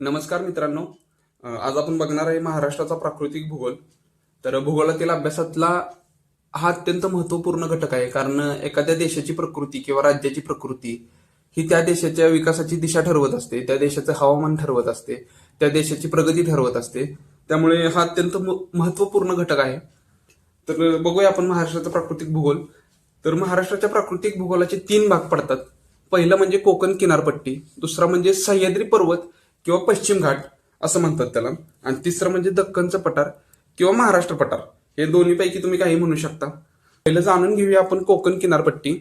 नमस्कार मित्रांनो. आज आपण बघणार आहे महाराष्ट्राचा प्राकृतिक भूगोल. तर भूगोलातील अभ्यासातला हा अत्यंत महत्वपूर्ण घटक आहे, कारण एखाद्या देशाची प्रकृती किंवा राज्याची प्रकृती ही त्या देशाच्या विकासाची दिशा ठरवत असते, त्या देशाचं हवामान ठरवत असते, त्या देशाची प्रगती ठरवत असते. त्यामुळे हा अत्यंत महत्वपूर्ण घटक आहे. तर बघूया आपण महाराष्ट्राचा प्राकृतिक भूगोल. तर महाराष्ट्राच्या प्राकृतिक भूगोलाचे 3 भाग पडतात. पहिलं म्हणजे कोकण किनारपट्टी, दुसरा म्हणजे सह्याद्री पर्वत किंवा पश्चिम घाट असं म्हणतात त्याला, आणि तिसरं म्हणजे दक्खनचं पठार किंवा महाराष्ट्र पठार. हे दोन्हीपैकी तुम्ही काही म्हणू शकता. पहिलं जाणून घेऊया आपण कोकण किनारपट्टी.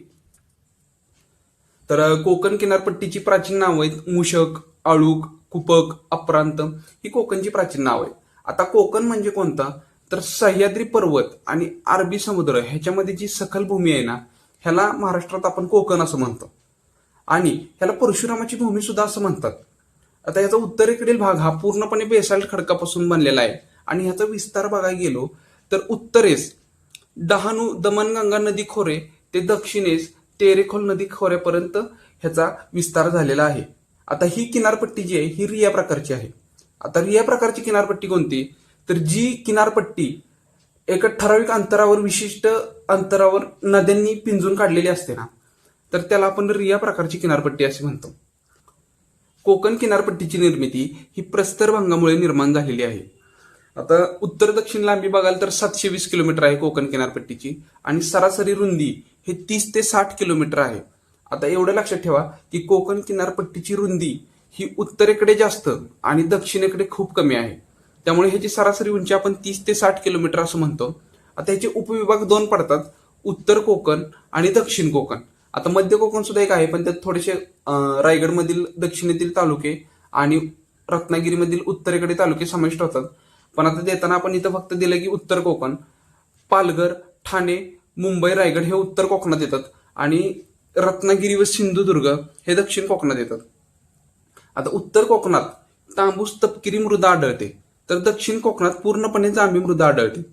तर कोकण किनारपट्टीची प्राचीन नावं आहेत मूषक, आळूक, कुपक, अप्रांत. ही कोकणची प्राचीन नाव आहे. आता कोकण म्हणजे कोणता, तर सह्याद्री पर्वत आणि अरबी समुद्र ह्याच्यामध्ये जी सखल भूमी आहे ना, ह्याला महाराष्ट्रात आपण कोकण असं म्हणतो. आणि ह्याला परशुरामाची भूमी सुद्धा असं म्हणतात. आता याचा उत्तरेकडील भाग हा पूर्णपणे बेसाल्ट खडकापासून बनलेला आहे, आणि ह्याचा विस्तार बघायला गेलो तर उत्तरेस डहाणू दमणगंगा नदी खोरे ते दक्षिणेस तेरेखोल नदी खोऱ्यापर्यंत ह्याचा विस्तार झालेला आहे. आता ही किनारपट्टी जी आहे ही रिया प्रकारची आहे. आता रिया प्रकारची किनारपट्टी कोणती, तर जी किनारपट्टी एका ठराविक अंतरावर, विशिष्ट अंतरावर नद्यांनी पिंजून काढलेली असते ना, तर त्याला आपण रिया प्रकारची किनारपट्टी असे म्हणतो. कोकण किनारपट्टीची निर्मिती ही प्रस्तरभंगामुळे निर्माण झालेली आहे. आता उत्तर दक्षिण लांबी बघाल तर 720 किलोमीटर आहे कोकण किनारपट्टीची, आणि सरासरी रुंदी हे 30 ते 60 किलोमीटर आहे. आता एवढं लक्षात ठेवा की कोकण किनारपट्टीची रुंदी ही उत्तरेकडे जास्त आणि दक्षिणेकडे खूप कमी आहे. त्यामुळे ह्याची सरासरी उंची आपण 30 ते 60 किलोमीटर असं म्हणतो. आता ह्याचे उपविभाग 2 पडतात, उत्तर कोकण आणि दक्षिण कोकण. आता मध्य कोकण सुद्धा एक आहे, पण त्यात थोडेसे रायगडमधील दक्षिणेतील तालुके आणि रत्नागिरीमधील उत्तरेकडे तालुके समाविष्ट होतात. पण आता देताना आपण इथं फक्त दिलं की उत्तर कोकण. पालघर, ठाणे, मुंबई, रायगड हे उत्तर कोकणात येतात, आणि रत्नागिरी व सिंधुदुर्ग हे दक्षिण कोकणात येतात. आता उत्तर कोकणात तांबूस तपकिरी मृदा आढळते, तर दक्षिण कोकणात पूर्णपणे जांभी मृदा आढळते.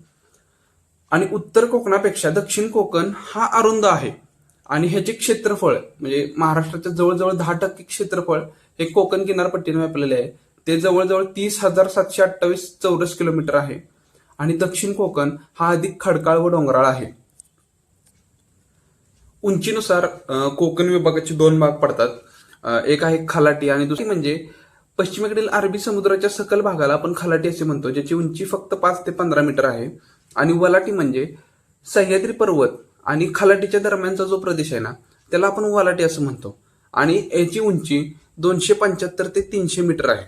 आणि उत्तर कोकणापेक्षा दक्षिण कोकण हा अरुंद आहे, आणि ह्याचे क्षेत्रफळ म्हणजे महाराष्ट्राच्या जवळजवळ 10% क्षेत्रफळ हे कोकण किनारपट्टीने व्यापलेले आहे. ते जवळजवळ 30,728 चौरस किलोमीटर आहे. आणि दक्षिण कोकण हा अधिक खडकाळ व डोंगराळ आहे. उंचीनुसार कोकण विभागाचे 2 भाग पडतात. एक आहे खलाटी आणि दुसरी म्हणजे पश्चिमेकडील अरबी समुद्राच्या सकल भागाला आपण खलाटी असे म्हणतो, ज्याची उंची फक्त 5 ते 15 मीटर आहे. आणि वलाटी म्हणजे सह्याद्री पर्वत आणि खलाटीच्या दरम्यानचा जो प्रदेश आहे ना, त्याला आपण वलाटी असं म्हणतो, आणि याची उंची 275 ते 300 मीटर आहे.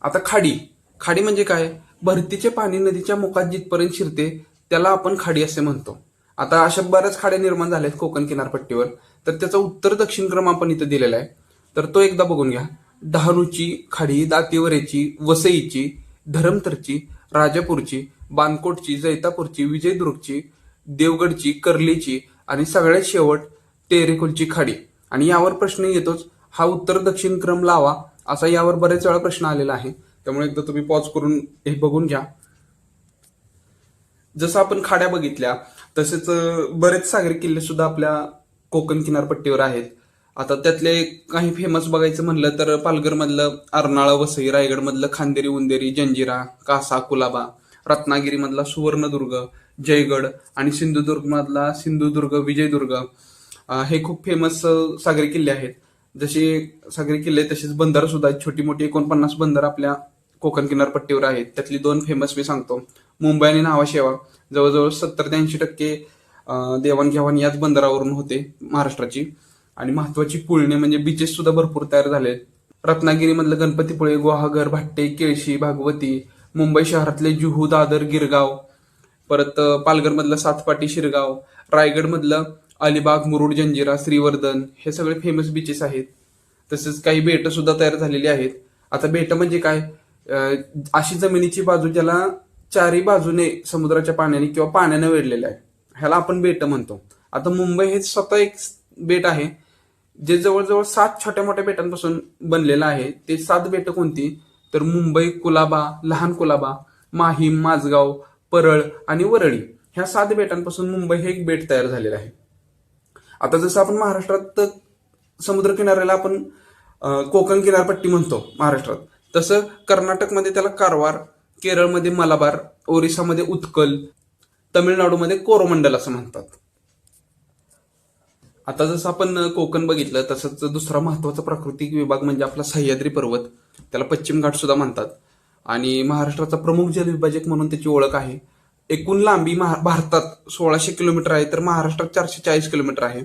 आता खाडी. खाडी म्हणजे काय, भरतीचे पाणी नदीच्या मुखात जिथपर्यंत शिरते त्याला आपण खाडी असे म्हणतो. आता अशा बऱ्याच खाड्या निर्माण झाल्यात कोकण किनारपट्टीवर, तर त्याचा उत्तर दक्षिण क्रम आपण इथं दिलेला आहे. तर तो एकदा बघून घ्या. डहाणूची खाडी, दातिवरेची, वसईची, धरमतरची, राजापूरची, बानकोटची, जैतापूरची, विजयदुर्गची, देवगडची, कर्लीची, आणि सगळ्यात शेवट टेरेखोलची खाडी. आणि यावर प्रश्न येतोच, हा उत्तर दक्षिण क्रम लावा असा यावर बरेच वेळा प्रश्न आलेला आहे. त्यामुळे एकदा तुम्ही पॉज करून हे बघून घ्या. जसं आपण खाड्या बघितल्या तसेच बरेच सागरी किल्ले सुद्धा आपल्या कोकण किनारपट्टीवर आहेत. आता त्यातले काही फेमस बघायचं म्हणलं तर पालघरमधलं अर्नाळा, वसई, रायगडमधलं खांदेरी, उंदेरी, जंजिरा, कासा, कुलाबा, रत्नागिरीमधला सुवर्णदुर्ग, जयगड, आणि सिंधुदुर्गमधला सिंधुदुर्ग, विजयदुर्ग. हे खूप फेमस सागरी किल्ले आहेत. जसे सागरी किल्ले तसेच बंदरं सुद्धा आहेत. छोटी मोठी 49 बंदरं आपल्या कोकण किनारपट्टीवर आहेत. त्यातली 2 फेमस मी सांगतो. मुंबई आणि नावाशेवा. जवळजवळ 70 ते 80% देवाणघेवाण याच बंदरावरून होते महाराष्ट्राची. आणि महत्वाची पुळणे म्हणजे बीचेस सुद्धा भरपूर तयार झाले. रत्नागिरीमधलं गणपतीपुळे, गुहागर, भाट्टे, केळशी, भागवती. मुंबई शहरातले जुहू, दादर, गिरगाव. परत पालघरमधलं सातपाटी, शिरगाव. रायगडमधलं अलिबाग, मुरुड, जंजिरा, श्रीवर्धन हे सगळे फेमस बीचेस आहेत. तसेच काही बेटं सुद्धा तयार झालेली आहेत. आता बेटं म्हणजे काय, अशी जमिनीची बाजू ज्याला चारही बाजूने समुद्राच्या पाण्याने किंवा पाण्याने वेढलेलं आहे, ह्याला आपण बेटं म्हणतो. आता मुंबई हे स्वतः एक बेट आहे, जे जवळजवळ 7 छोट्या मोठ्या बेटांपासून बनलेलं आहे. ते 7 बेटं कोणती, तर मुंबई, कुलाबा, लहान कुलाबा, माहीम, माझगाव, परळ आणि वरळी. ह्या 7 बेटांपासून मुंबई हे एक बेट तयार झालेलं आहे. आता जसं आपण महाराष्ट्रात समुद्र किनाऱ्याला आपण कोकण किनारपट्टी म्हणतो महाराष्ट्रात, तसं कर्नाटकमध्ये त्याला कारवार, केरळमध्ये मलाबार, ओरिसामध्ये उत्कल, तमिळनाडूमध्ये कोरोमंडल असं म्हणतात. आता जसं आपण कोकण बघितलं तसंच दुसरा महत्वाचा प्राकृतिक विभाग म्हणजे आपला सह्याद्री पर्वत, त्याला पश्चिम घाट सुद्धा म्हणतात. आणि महाराष्ट्राचा प्रमुख जलविभाजक म्हणून त्याची ओळख आहे. एकूण लांबी भारतात 1600 किलोमीटर आहे, तर महाराष्ट्रात 440 किलोमीटर आहे.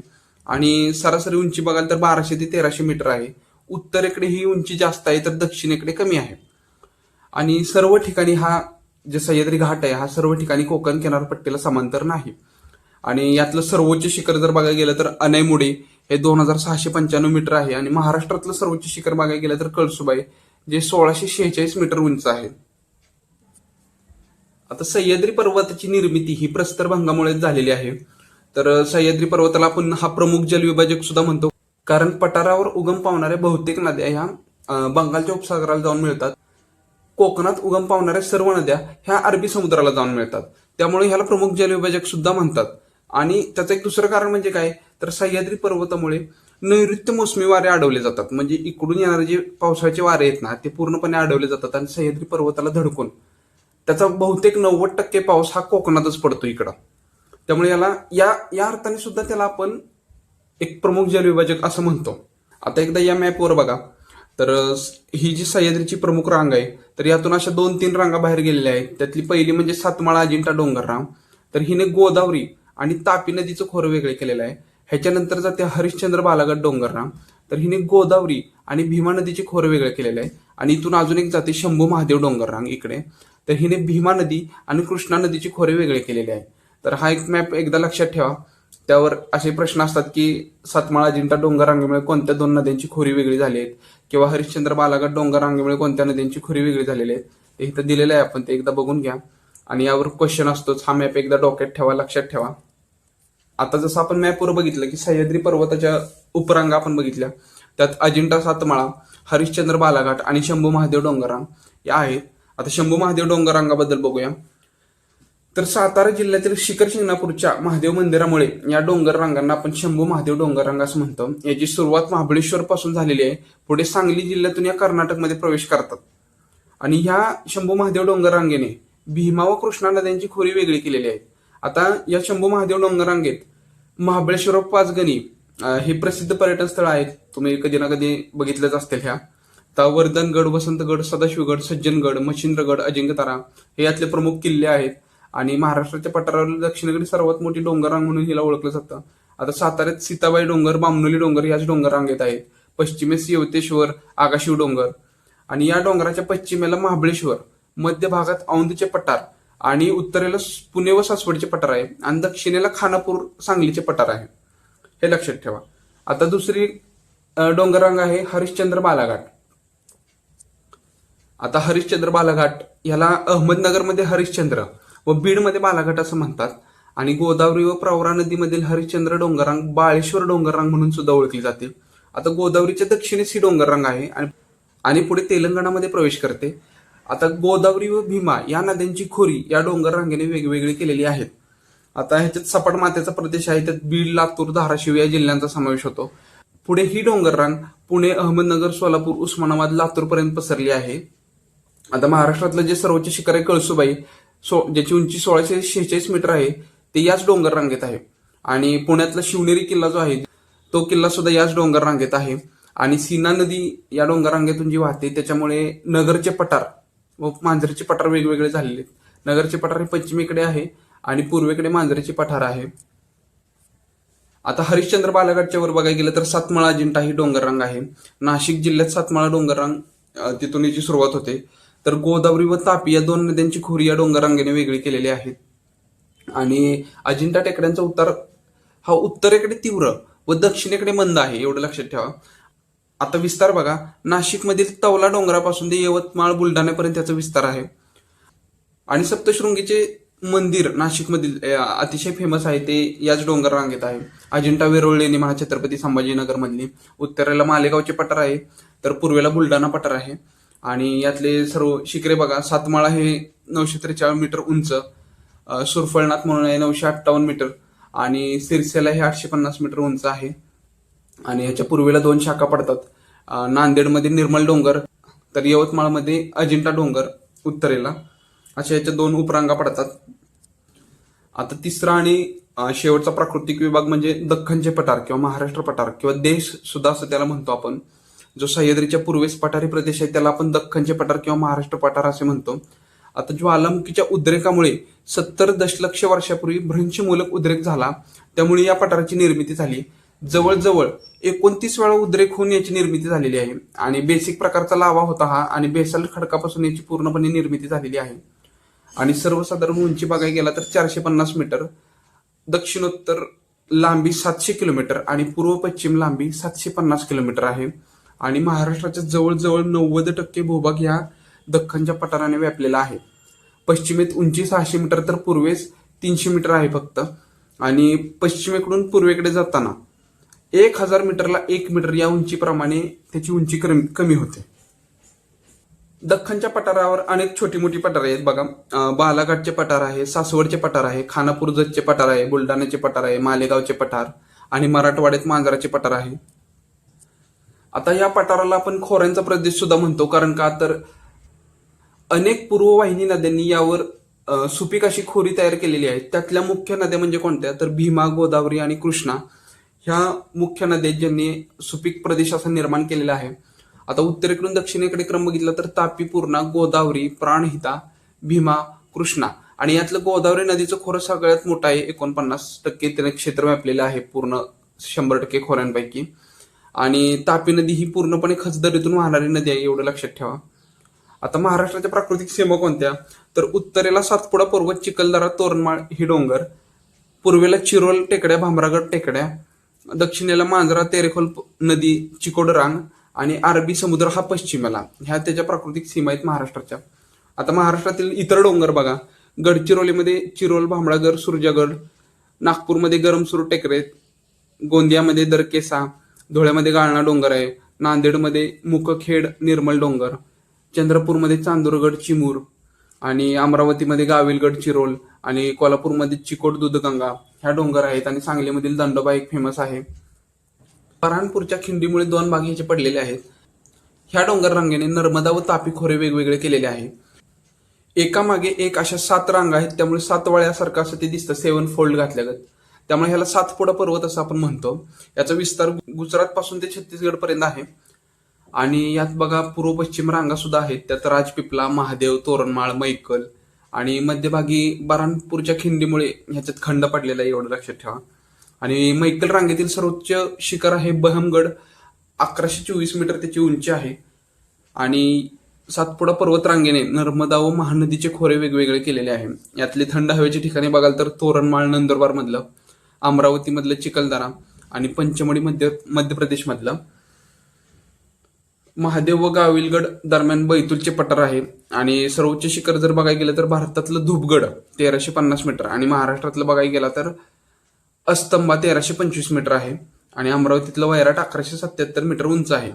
आणि सरासरी उंची बघाल तर 1200 ते 1300 मीटर आहे. उत्तरेकडे ही उंची जास्त आहे तर दक्षिणेकडे कमी आहे. आणि सर्व ठिकाणी हा जे सह्याद्री घाट आहे हा सर्व ठिकाणी कोकण किनारपट्टीला समांतर नाही. आणि यातलं सर्वोच्च शिखर जर बघायला गेलं तर अनैमुडी हे 2695 मीटर आहे. आणि महाराष्ट्रातलं सर्वोच्च शिखर बघायला गेलं तर कळसुबाई जे 1646 मीटर उंच आहे. आता सह्याद्री पर्वताची निर्मिती ही प्रस्तरभंगामुळे झालेली आहे. तर सह्याद्री पर्वताला आपण हा प्रमुख जलविभाजक सुद्धा म्हणतो, कारण पठारावर उगम पावणाऱ्या बहुतेक नद्या ह्या बंगालच्या उपसागराला जाऊन मिळतात. कोकणात उगम पावणाऱ्या सर्व नद्या ह्या अरबी समुद्राला जाऊन मिळतात, त्यामुळे ह्याला प्रमुख जलविभाजक सुद्धा म्हणतात. आणि त्याचं एक दुसरं कारण म्हणजे काय, तर सह्याद्री पर्वतामुळे नैऋत्य मोसमी वारे अडवले जातात. म्हणजे इकडून येणारे जे पावसाचे वारे आहेत ना ते पूर्णपणे अडवले जातात आणि सह्याद्री पर्वताला धडकून त्याचा बहुतेक 90% पाऊस हा कोकणातच पडतो इकडं. त्यामुळे याला या अर्थाने सुद्धा त्याला आपण एक प्रमुख जलविभाजक असं म्हणतो. आता एकदा या मॅपवर बघा, तर ही जी सह्याद्रीची प्रमुख रांग आहे तर यातून अशा 2-3 रांगा बाहेर गेलेल्या आहेत. त्यातली पहिली म्हणजे सातमाळा अजिंठा डोंगर रांग, तर हिने गोदावरी आणि तापी नदीचं खोरं वेगळे केलेलं आहे. ह्याच्यानंतर जाते हरिश्चंद्र बालाघाट डोंगर रांग, तर हिने गोदावरी आणि भीमा नदीचे खोरं वेगळे केलेले आहे. आणि इथून अजून एक जाते शंभू महादेव डोंगर रांग इकडे, तर हिने भीमा नदी आणि कृष्णा नदीचे खोरे वेगळे केलेले आहे. तर हा एक मॅप एकदा लक्षात ठेवा. त्यावर असे प्रश्न असतात की सातमाळा अजिंठा डोंगर रांगेमुळे कोणत्या 2 नद्यांची खोरी वेगळी झाली आहेत, किंवा हरिश्चंद्र बालाघाट डोंगर रांगेमुळे कोणत्या नद्यांची खोरी वेगळी झालेली आहेत. ते इथं दिलेलं आहे, आपण ते एकदा बघून घ्या. आणि यावर क्वेश्चन असतोच, हा मॅप एकदा डोक्यात ठेवा, लक्षात ठेवा. आता जसं आपण मॅपवर बघितलं की सह्याद्री पर्वताच्या उपरांगा आपण बघितल्या, त्यात अजिंठा सातमाळा, हरिश्चंद्र बालाघाट आणि शंभू महादेव डोंगररांग या आहेत. आता शंभू महादेव डोंगररांगाबद्दल बघूया. तर सातारा जिल्ह्यातील शिखर शिंगणापूरच्या महादेव मंदिरामुळे या डोंगर रांगांना आपण शंभू महादेव डोंगर रांग असं म्हणतो. याची सुरुवात महाबळेश्वर पासून झालेली आहे, पुढे सांगली जिल्ह्यातून या कर्नाटकमध्ये प्रवेश करतात. आणि ह्या शंभू महादेव डोंगर रांगेने भीमा व कृष्णा नद्यांची खोरी वेगळी केलेली आहे. आता या शंभू महादेव डोंगर रांगेत महाबळेश्वर पाचगणी हे प्रसिद्ध पर्यटन स्थळ आहेत, तुम्ही कधी ना कधी बघितलेच असतील. ह्या वर्धनगड, वसंतगड, सदाशिवगड, सज्जनगड, मच्छिंद्रगड, अजिंक्यतारा हे यातले प्रमुख किल्ले आहेत. आणि महाराष्ट्राच्या पठारावरील दक्षिणेकडे सर्वात मोठी डोंगर रांग म्हणून हिला ओळखलं जातं. आता साताऱ्यात सीताबाई डोंगर, बामनोली डोंगर याच डोंगर रांगेत आहेत. पश्चिमेस येवतेश्वर, आगाशिव डोंगर, आणि या डोंगराच्या पश्चिमेला महाबळेश्वर, मध्य भागात औंधचे पठार आणि उत्तरेला पुणे व सासवडचे पठार आहे, आणि दक्षिणेला खानापूर, सांगलीचे पठार आहे. हे लक्षात ठेवा. आता दुसरी डोंगर रांग आहे हरिश्चंद्र बालाघाट. आता हरिश्चंद्र बालाघाट याला अहमदनगरमध्ये हरिश्चंद्र व बीडमध्ये बालाघाट असं म्हणतात. आणि गोदावरी व प्रवरा नदीमधील हरिश्चंद्र डोंगररांग बाळेश्वर डोंगररांग म्हणून सुद्धा ओळखली जाते. आता गोदावरीच्या दक्षिणेस ही डोंगररांग आहे आणि पुढे तेलंगणामध्ये प्रवेश करते. आता गोदावरी व भीमा या नद्यांची खोरी या डोंगर रांगेने वेगवेगळी केलेली आहेत. आता ह्याच्यात सपाट मातीचा प्रदेश आहे, त्यात बीड, लातूर, धाराशिव या जिल्ह्यांचा समावेश होतो. पुढे ही डोंगर रांग पुणे, अहमदनगर, सोलापूर, उस्मानाबाद, लातूर पर्यंत पसरली आहे. आता महाराष्ट्रातलं जे सर्वोच्च शिखर आहे कळसुबाई, ज्याची उंची 1646 मीटर आहे, ते याच डोंगर रांगेत आहे. आणि पुण्यातला शिवनेरी किल्ला जो आहे तो किल्ला सुद्धा याच डोंगर रांगेत आहे. आणि सीना नदी या डोंगर रांगेतून जी वाहते त्याच्यामुळे नगरचे पठार व मांजरीचे पठार वेगवेगळे झालेले आहेत. नगरचे पठार हे पश्चिमेकडे आहे आणि पूर्वेकडे मांजरीचे पठार आहे. आता हरिश्चंद्र बालाघाटच्या वर बघायला गेलं तर सातमाळा अजिंठा ही डोंगर रांग आहे. नाशिक जिल्ह्यात सातमाळा डोंगर रांग तिथून याची सुरुवात होते. तर गोदावरी व तापी या 2 नद्यांची खोरी या डोंगर रांगेने वेगळी केलेली आहे. आणि अजिंठा टेकड्यांचा उतार हा उत्तरेकडे तीव्र व दक्षिणेकडे मंद आहे, एवढं लक्षात ठेवा. आता विस्तार बघा, नाशिकमधील तवला डोंगरापासून ते यवतमाळ, बुलढाण्यापर्यंत त्याचा विस्तार आहे. आणि सप्तशृंगीचे मंदिर नाशिकमधील अतिशय फेमस आहे, ते याच डोंगर रांगेत आहे. अजिंठा वेरूळ लेणी महाछत्रपती संभाजीनगर मधली. उत्तरेला मालेगावचे पठार आहे, तर पूर्वेला बुलढाणा पठार आहे. आणि यातले सर्व शिखरे बघा, सातमाळा हे 943 मीटर उंच, सुरफळनाथ म्हणून आहे 958 मीटर, आणि सिरसेला हे 850 मीटर उंच आहे. आणि ह्याच्या पूर्वेला 2 शाखा पडतात, नांदेडमध्ये निर्मल डोंगर, तर यवतमाळमध्ये अजिंठा डोंगर उत्तरेला, अशा याच्या 2 उपरांगा पडतात. आता तिसरा आणि शेवटचा प्राकृतिक विभाग म्हणजे दख्खनचे पठार किंवा महाराष्ट्र पठार किंवा देश सुद्धा असं त्याला म्हणतो आपण. जो सह्याद्रीच्या पूर्वेस पठारी प्रदेश आहे त्याला आपण दख्खनचे पठार किंवा महाराष्ट्र पठार असे म्हणतो. आता ज्वालामुखीच्या उद्रेकामुळे 70 दशलक्ष वर्षापूर्वी भ्रंशमूलक उद्रेक झाला, त्यामुळे या पठाराची निर्मिती झाली. जवळजवळ 29 वेळा उद्रेक होऊन याची निर्मिती झालेली आहे आणि बेसिक प्रकारचा लावा होता हा आणि बेसाल्ट खडकापासून याची पूर्णपणे निर्मिती झालेली आहे. आणि सर्वसाधारण उंची बघायला गेला तर 450 मीटर, दक्षिणोत्तर लांबी 700 किलोमीटर आणि पूर्व पश्चिम लांबी 750 किलोमीटर आहे. आणि महाराष्ट्राच्या जवळजवळ 90% भूभाग ह्या दख्खनच्या पठाराने व्यापलेला आहे. पश्चिमेत उंची 600 मीटर तर पूर्वेस 300 मीटर आहे फक्त. आणि पश्चिमेकडून पूर्वेकडे जाताना 1000 मीटरला 1 मीटर या उंचीप्रमाणे त्याची उंची कमी होते. दख्खनच्या पठारावर अनेक छोटी मोठी पठारे आहेत बघा. बालाघाटचे पठार आहे, सासवडचे पठार आहे, खानापूर जतचे पठार आहे, बुलढाण्याचे पठार आहे, मालेगावचे पठार आणि मराठवाड्यात मांजराचे पठार आहे. आता या पठाराला आपण खोऱ्यांचा प्रदेश सुद्धा म्हणतो, कारण का तर अनेक पूर्ववाहिनी नद्यांनी यावर सुपीक अशी खोरी तयार केलेली आहे. त्यातल्या मुख्य नद्या म्हणजे कोणत्या तर भीमा, गोदावरी आणि कृष्णा ह्या मुख्य नद्या ज्यांनी सुपीक प्रदेश असा निर्माण केलेला आहे. आता उत्तरेकडून दक्षिणेकडे क्रम बघितला तर तापी, पूर्णा, गोदावरी, प्राणहिता, भीमा, कृष्णा आणि यातलं गोदावरी नदीचं खोरं सगळ्यात मोठं आहे. 49% त्याने क्षेत्र व्यापलेलं आहे पूर्ण 100% खोऱ्यांपैकी. आणि तापी नदी ही पूर्णपणे खचदरीतून वाहणारी नदी आहे, एवढं लक्षात ठेवा. आता महाराष्ट्राच्या प्राकृतिक सीमा कोणत्या तर उत्तरेला सातपुडा पर्वत, चिखलदरा, तोरणमाळ ही डोंगर, पूर्वेला चिरोल टेकड्या, भामरागड टेकड्या, दक्षिणेला मांजरा, तेरेखोल नदी, चिकोड रांग आणि अरबी समुद्र हा पश्चिमेला. ह्या त्याच्या प्राकृतिक सीमा आहेत महाराष्ट्राच्या. आता महाराष्ट्रातील इतर डोंगर बघा. गडचिरोलीमध्ये चिरोल, भामरागड, सुरजागड, नागपूरमध्ये गरमसूर टेकरे, गोंदियामध्ये दरकेसा, धुळ्यामध्ये गाळणा डोंगर आहे, नांदेडमध्ये मुकखेड, निर्मल डोंगर, चंद्रपूरमध्ये चांदूरगड, चिमूर आणि अमरावतीमध्ये गाविलगड, चिरोल आणि कोल्हापूरमध्ये चिकोड, दूधगंगा ह्या डोंगर आहेत. आणि सांगलीमधील दंडोबा एक फेमस आहे. बऱ्हाणपूरच्या खिंडीमुळे 2 भाग ह्याचे पडलेले आहेत. ह्या डोंगर रांगेने नर्मदा व तापी खोरे वेगवेगळे केलेले आहे. एकामागे एक अशा 7 रांगा आहेत, त्यामुळे 7 वळ्यासारखं असं ते दिसतं, 7 फोल्ड घातल्यागत. त्यामुळे ह्याला सातपुडा पर्वत असं आपण म्हणतो. याचा विस्तार गुजरात पासून ते छत्तीसगड पर्यंत आहे. आणि यात बघा पूर्व पश्चिम रांगा सुद्धा आहेत. त्यात राजपिपला, महादेव, तोरणमाळ, मैकल आणि मध्यभागी बऱ्हाणपूरच्या खिंडीमुळे ह्याच्यात खंड पडलेला आहे, एवढं लक्षात ठेवा. आणि मैकल रांगेतील सर्वोच्च शिखर आहे बहमगड, 1124 मीटर त्याची उंची आहे. आणि सातपुडा पर्वत रांगेने नर्मदा व महानदीचे खोरे वेगवेगळे केलेले आहे. यातले थंड हवेचे ठिकाणी बघाल तर तोरणमाळ नंदुरबार मधलं, अमरावती मधलं चिखलदरा आणि पंचमढी मध्य प्रदेश मधलं, महादेव व गाविलगड दरम्यान बैतूलचे पठार आहे. आणि सर्वोच्च शिखर जर बघायला गेलं तर भारतातलं धुपगड 1350 मीटर आणि महाराष्ट्रातलं बघायला गेला तर अस्तंबा 1325 मीटर आहे आणि अमरावतीतलं वैराट 1177 मीटर उंच आहे.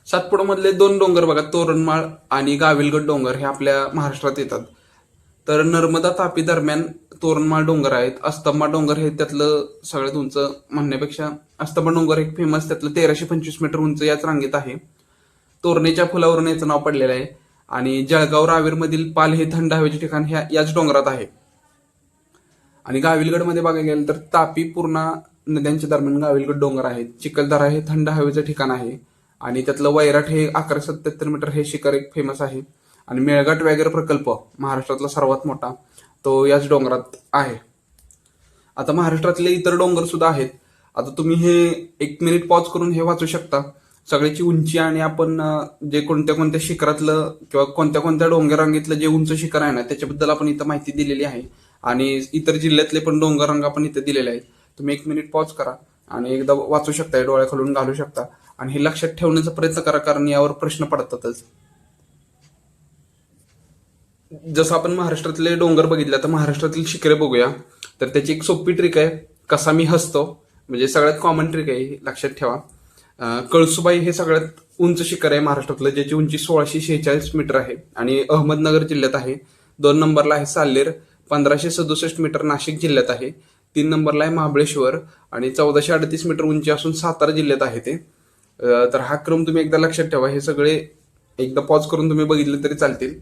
सातपुडा मधले 2 डोंगर बघा, तोरणमाळ आणि गाविलगड डोंगर हे आपल्या महाराष्ट्रात येतात. तर नर्मदा तापी दरम्यान तोरणमाळ डोंगर आहेत. अस्तंबा डोंगर हे त्यातलं सगळ्यात उंच म्हणण्यापेक्षा अस्तंबा डोंगर एक फेमस, त्यातलं 1325 मीटर उंच याच रांगेत आहे. तोरणेच्या फुलावरून याचं नाव पडलेलं आहे. आणि जळगाव रावेर मधील पाल हे थंड हवेचे ठिकाण याच डोंगरात आहे. आणि गाविलगड मध्ये बघायला गेलं तर तापी, पूर्णा नद्यांच्या दरम्यान गाविलगड डोंगर आहेत. चिखलदरा हे थंड हवेचं ठिकाण आहे आणि त्यातलं वैराट हे 1177 मीटर हे शिखर एक फेमस आहे. आणि मेळघाट व्याघ्र प्रकल्प महाराष्ट्रातला सर्वात मोठा तो याच डोंगरात आहे. आता महाराष्ट्रातले इतर डोंगर सुद्धा आहेत. आता तुम्ही हे 1 मिनिट पॉज करून हे वाचू शकता. सगळ्याची उंची आणि आपण जे कोणत्या कोणत्या शिखरातलं किंवा कोणत्या कोणत्या डोंगर रांगेतलं जे उंच शिखर आहे ना त्याच्याबद्दल आपण इथं माहिती दिलेली आहे. आणि इतर जिल्ह्यातले पण डोंगर रांगा आपण इथे दिलेले आहेत. तुम्ही 1 मिनिट पॉज करा आणि एकदा वाचू शकता, डोळ्या खालून घालू शकता आणि हे लक्षात ठेवण्याचा प्रयत्न करा, कारण यावर प्रश्न पडतातच. जसं आपण महाराष्ट्रातले डोंगर बघितले, तर महाराष्ट्रातील शिखरे बघूया. तर त्याची एक सोपी ट्रिक आहे, कसा मी हसतो, म्हणजे सगळ्यात कॉमन ट्रिक आहे, लक्षात ठेवा. कळसुबाई हे सगळ्यात उंच शिखर आहे महाराष्ट्रातलं, ज्याची उंची 1646 मीटर आहे आणि अहमदनगर जिल्ह्यात आहे. 2 नंबरला आहे साल्हेर, 1567 मीटर नाशिक जिल्ह्यात आहे. 3 नंबरला आहे महाबळेश्वर आणि 1438 मीटर उंची असून सातारा जिल्ह्यात आहे ते. तर हा क्रम तुम्ही एकदा लक्षात ठेवा. हे सगळे एकदा पॉज करून तुम्ही बघितले तरी चालतील.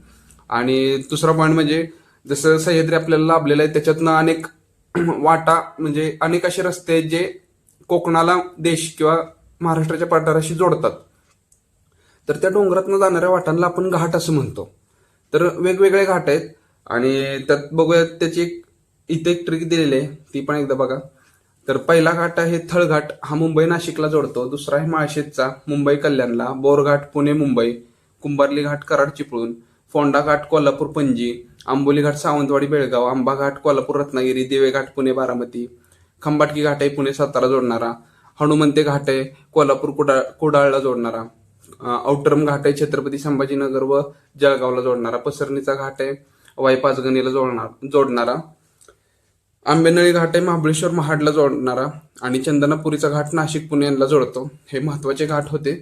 आणि दुसरा पॉईंट म्हणजे जसं सह्याद्री आपल्याला लाभलेलं आहे त्याच्यातनं अनेक वाटा म्हणजे अनेक असे रस्ते आहेत जे कोकणाला देश किंवा महाराष्ट्राच्या पठाराशी जोडतात. तर त्या डोंगरातनं जाणाऱ्या वाटांना आपण घाट असं म्हणतो. तर वेगवेगळे घाट आहेत आणि त्यात बघूयात त्याची इथे एक ट्रिक दिलेली आहे, ती पण एकदा बघा. तर पहिला घाट आहे थळघाट, हा मुंबई नाशिकला जोडतो. दुसरा आहे माळशेजचा, मुंबई कल्याणला. बोरघाट पुणे मुंबई, कुंभारली घाट कराड चिपळूण, फोंडा घाट कोल्हापूर पणजी, आंबोली घाट सावंतवाडी बेळगाव, आंबा घाट कोल्हापूर रत्नागिरी, दिवे घाट पुणे बारामती, खंबाटकी घाट आहे पुणे सातारा जोडणारा, हनुमंते घाट आहे कोल्हापूर कुडाळला जोडणारा, औटरम घाट आहे छत्रपती संभाजीनगर व जळगावला जोडणारा, पसरणीचा घाट आहे वाई पाचगणीला जोडणारा, आंबेनळी घाट आहे महाबळेश्वर महाडला जोडणारा आणि चंदनापुरीचा घाट नाशिक पुणे यांना जोडतो. हे महत्वाचे घाट होते.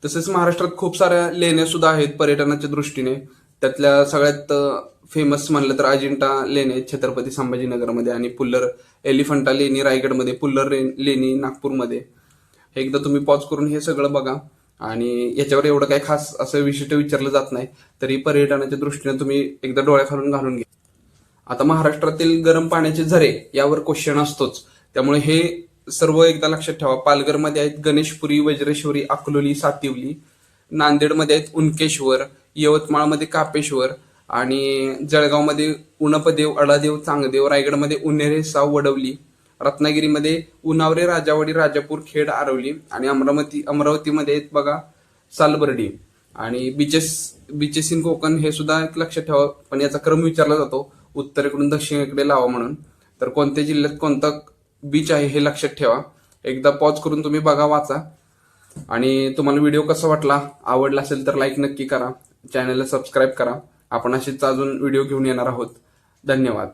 तसेच महाराष्ट्रात खूप साऱ्या लेण्या सुद्धा आहेत पर्यटनाच्या दृष्टीने. त्यातल्या सगळ्यात फेमस म्हणलं तर अजिंठा लेणी आहेत छत्रपती संभाजीनगरमध्ये आणि पुल्लर एलिफंटा लेणी रायगडमध्ये, पुल्लर लेणी नागपूरमध्ये. हे एकदा तुम्ही पॉज करून हे सगळं बघा. आणि याच्यावर एवढं काही खास असं विशिष्ट विचारलं जात नाही, तरी पर्यटनाच्या दृष्टीने तुम्ही एकदा डोळ्याखालून घालून घ्या. आता महाराष्ट्रातील गरम पाण्याचे झरे यावर क्वेश्चन असतोच, त्यामुळे हे सर्व एकदा लक्षात ठेवा. पालघरमध्ये आहेत गणेशपुरी, वज्रेश्वरी, अकलोली, सातिवली. नांदेडमध्ये आहेत उनकेश्वर, यवतमाळमध्ये कापेश्वर आणि जळगावमध्ये उणपदेव, अडादेव, चांगदेव, रायगडमध्ये उन्हेरे, साव, वडवली, रत्नागिरीमध्ये उन्हावरे, राजावाडी, राजापूर, खेड, आरवली आणि अमरावतीमध्ये आहेत बघा सालबर्डी. आणि बीचेस इन कोकण हे सुद्धा एक लक्षात ठेवा, पण याचा क्रम विचारला जातो उत्तरेकडून दक्षिणेकडे लावा म्हणून. तर कोणत्या जिल्ह्यात कोणता बीच आहे हे लक्षात ठेवा. एकदा पॉज करून तुम्ही बघा, वाचा. आणि तुम्हाला व्हिडिओ कसा वाटला, आवडला असेल तर लाईक नक्की करा, चॅनलला सबस्क्राईब करा. आपण असेच अजून व्हिडिओ घेऊन येणार आहोत. धन्यवाद.